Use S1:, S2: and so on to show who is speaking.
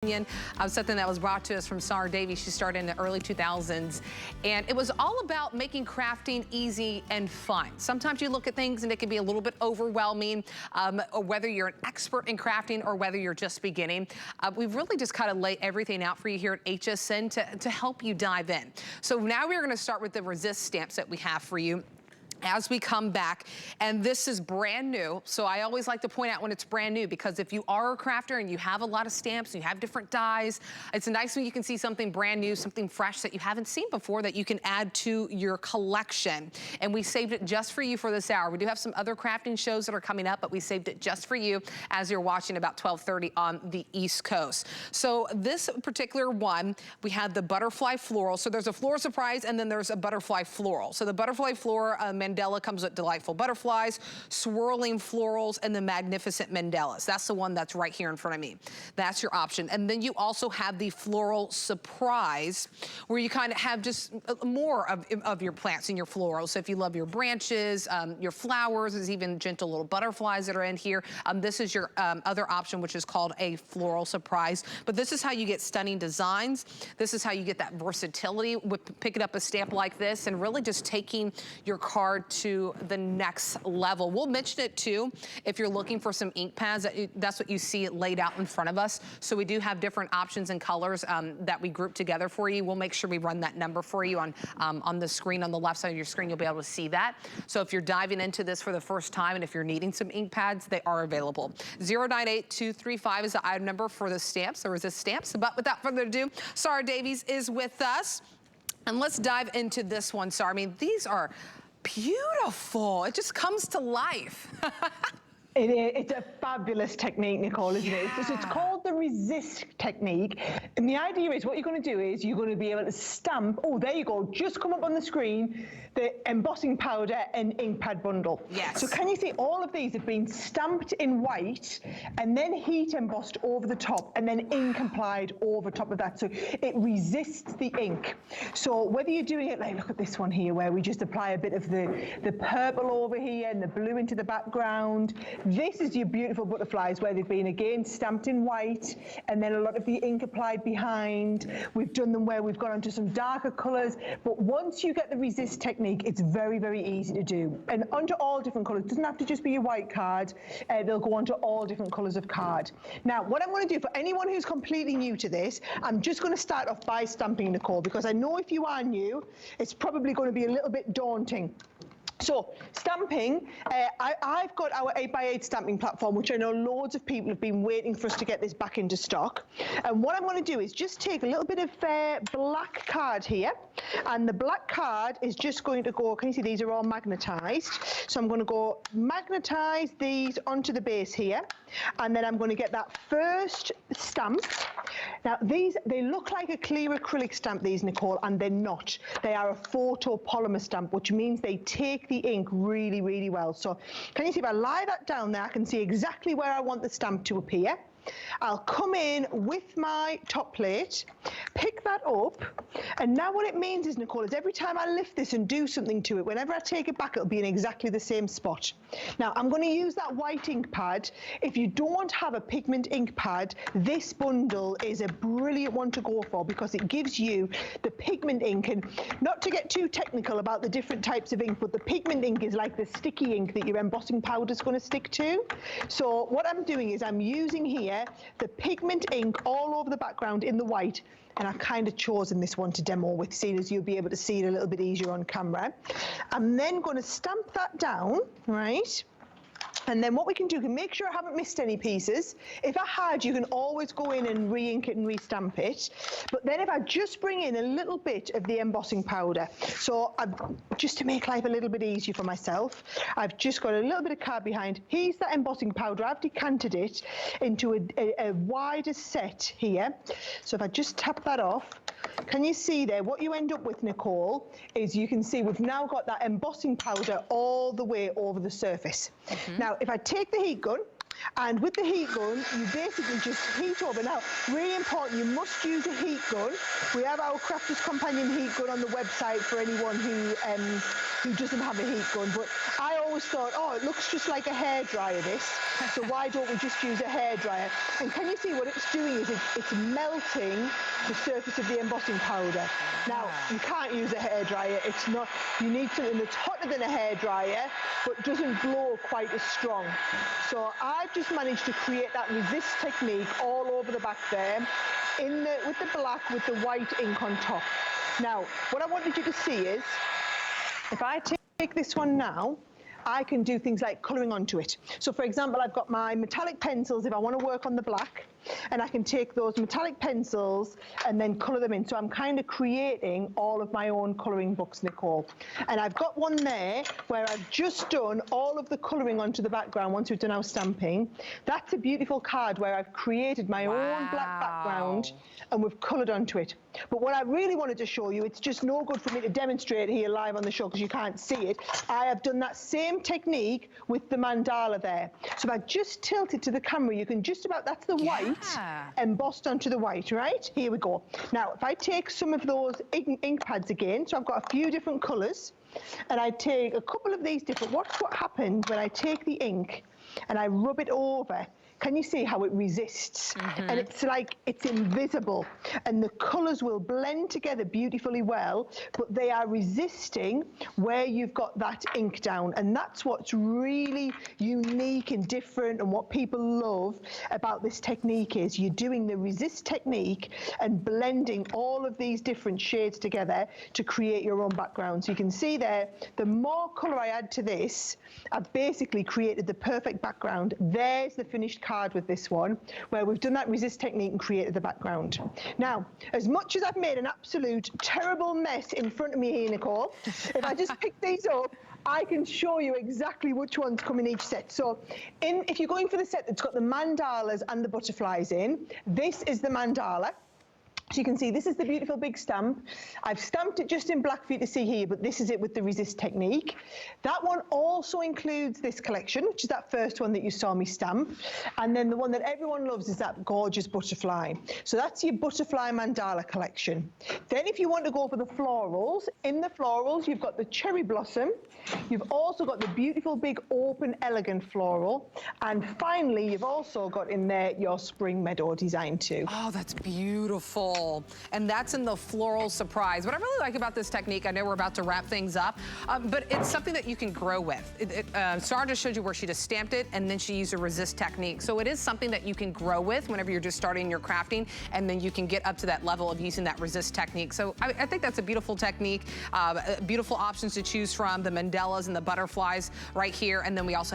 S1: Something that was brought to us from Sarah Davies. She started in the early 2000s, and it was all about making crafting easy and fun. Sometimes you look at things and it can be a little bit overwhelming, or whether you're an expert in crafting or whether you're just beginning. We've really just kind of laid everything out for you here at HSN to help you dive in. So now we're going to start with the resist stamps that we have for you as we come back, and this is brand new. So I always like to point out when it's brand new, because if you are a crafter and you have a lot of stamps, and you have different dies, it's nice when you can see something brand new, something fresh that you haven't seen before that you can add to your collection. And we saved it just for you for this hour. We do have some other crafting shows that are coming up, but we saved it just for you as you're watching about 12:30 on the East Coast. So this particular one, we had the butterfly floral. So there's a floral surprise, and then there's a butterfly floral. So the butterfly floral, mandala comes with delightful butterflies, swirling florals, and the magnificent mandalas. That's the one that's right here in front of me. That's your option. And then you also have the floral surprise, where you kind of have just more of your plants in your florals. So if you love your branches, your flowers, there's even gentle little butterflies that are in here. This is your other option, which is called a floral surprise. But this is how you get stunning designs. This is how you get that versatility with picking up a stamp like this and really just taking your card to the next level. We'll mention it too if you're looking for some ink pads. That's what you see laid out in front of us. So we do have different options and colors that we group together for you. We'll make sure we run that number for you on the screen. On the left side of your screen, you'll be able to see that. So if you're diving into this for the first time, and if you're needing some ink pads, they are available. 098235 is the item number for the stamps, the resist stamps. But without further ado, Sarah Davies is with us. And let's dive into this one, Sarah. I mean, these are beautiful. It just comes to life.
S2: It's a fabulous technique, Nicole, isn't it? So it's called the resist technique. And the idea is what you're going to do is you're going to be able to stamp, oh, there you go, just come up on the screen, the embossing powder and ink pad bundle.
S1: Yes.
S2: So can you see all of these have been stamped in white and then heat embossed over the top and then ink applied over top of that. So it resists the ink. So whether you're doing it, like look at this one here where we just apply a bit of the purple over here and the blue into the background. This is your beautiful butterflies where they've been again stamped in white and then a lot of the ink applied behind. We've done them where we've gone onto some darker colors, but once you get the resist technique, it's very, very easy to do. And onto all different colors. It doesn't have to just be your white card. They'll go onto all different colors of card. Now, what I'm going to do for anyone who's completely new to this, I'm just going to start off by stamping, Nicole, because I know if you are new, it's probably going to be a little bit daunting. So stamping, I've got our 8x8 stamping platform, which I know loads of people have been waiting for us to get this back into stock. And what I'm going to do is just take a little bit of black card here, and the black card is just going to go, can you see these are all magnetized? So I'm going to go magnetize these onto the base here, and then I'm going to get that first stamp. Now these, they look like a clear acrylic stamp, these, Nicole, and they're not. They are a photopolymer stamp, which means they take the ink really, really well. So can you see if I lie that down there, I can see exactly where I want the stamp to appear. I'll come in with my top plate, pick that up, and now what it means is, Nicole, is every time I lift this and do something to it, whenever I take it back, it'll be in exactly the same spot. Now, I'm going to use that white ink pad. If you don't have a pigment ink pad, this bundle is a brilliant one to go for because it gives you the pigment ink. And not to get too technical about the different types of ink, but the pigment ink is like the sticky ink that your embossing powder is going to stick to. So what I'm doing is I'm using here the pigment ink all over the background in the white, and I've kind of chosen this one to demo with, seeing as you'll be able to see it a little bit easier on camera. I'm then going to stamp that down, right? And then what we can do, can make sure I haven't missed any pieces. If I had, you can always go in and re-ink it and re-stamp it. But then if I just bring in a little bit of the embossing powder, so just to make life a little bit easier for myself, I've just got a little bit of card behind. Here's that embossing powder. I've decanted it into a wider set here. So if I just tap that off, can you see there, what you end up with, Nicole, is you can see we've now got that embossing powder all the way over the surface. Now, if I take the heat gun, and with the heat gun, you basically just heat over. Now, really important, you must use a heat gun. We have our Crafter's Companion heat gun on the website for anyone who doesn't have a heat gun. But I always always thought, oh, it looks just like a hairdryer, this, so why don't we just use a hairdryer? And can you see what it's doing is it's melting the surface of the embossing powder. Now, you can't use a hairdryer. It's not, you need something that's hotter than a hairdryer, but doesn't glow quite as strong. So I've just managed to create that resist technique all over the back there, with the black, with the white ink on top. Now, what I wanted you to see is, if I take this one now, I can do things like colouring onto it. So for example, I've got my metallic pencils if I want to work on the black, and I can take those metallic pencils and then colour them in. So I'm kind of creating all of my own colouring books, Nicole. And I've got one there where I've just done all of the colouring onto the background once we've done our stamping. That's a beautiful card where I've created my own black background and we've coloured onto it. But what I really wanted to show you, it's just no good for me to demonstrate here live on the show because you can't see it. I have done that same technique with the mandala there. So if I just tilt it to the camera, you can just about, that's the white embossed onto the white, right? Here we go. Now, if I take some of those ink pads again, so I've got a few different colours, and I take a couple of these different, watch what happens when I take the ink and I rub it over. Can you see how it resists? And it's like, it's invisible. And the colours will blend together beautifully well, but they are resisting where you've got that ink down. And that's what's really unique and different, and what people love about this technique is you're doing the resist technique and blending all of these different shades together to create your own background. So you can see there, the more colour I add to this, I've basically created the perfect background. There's the finished card with this one, where we've done that resist technique and created the background. Now, as much as I've made an absolute terrible mess in front of me here, Nicole, if I just pick these up, I can show you exactly which ones come in each set. So if you're going for the set that's got the mandalas and the butterflies in, this is the mandala. So you can see this is the beautiful big stamp. I've stamped it just in black for you to see here, but this is it with the resist technique. That one also includes this collection, which is that first one that you saw me stamp. And then the one that everyone loves is that gorgeous butterfly. So that's your butterfly mandala collection. Then if you want to go for the florals, in the florals, you've got the cherry blossom. You've also got the beautiful big open elegant floral. And finally, you've also got in there your spring meadow design too.
S1: Oh, that's beautiful. And that's in the floral surprise. What I really like about this technique, I know we're about to wrap things up, but it's something that you can grow with. Sarah just showed you where she just stamped it and then she used a resist technique. So it is something that you can grow with whenever you're just starting your crafting, and then you can get up to that level of using that resist technique. So I think that's a beautiful technique, beautiful options to choose from, the mandalas and the butterflies right here. And then we also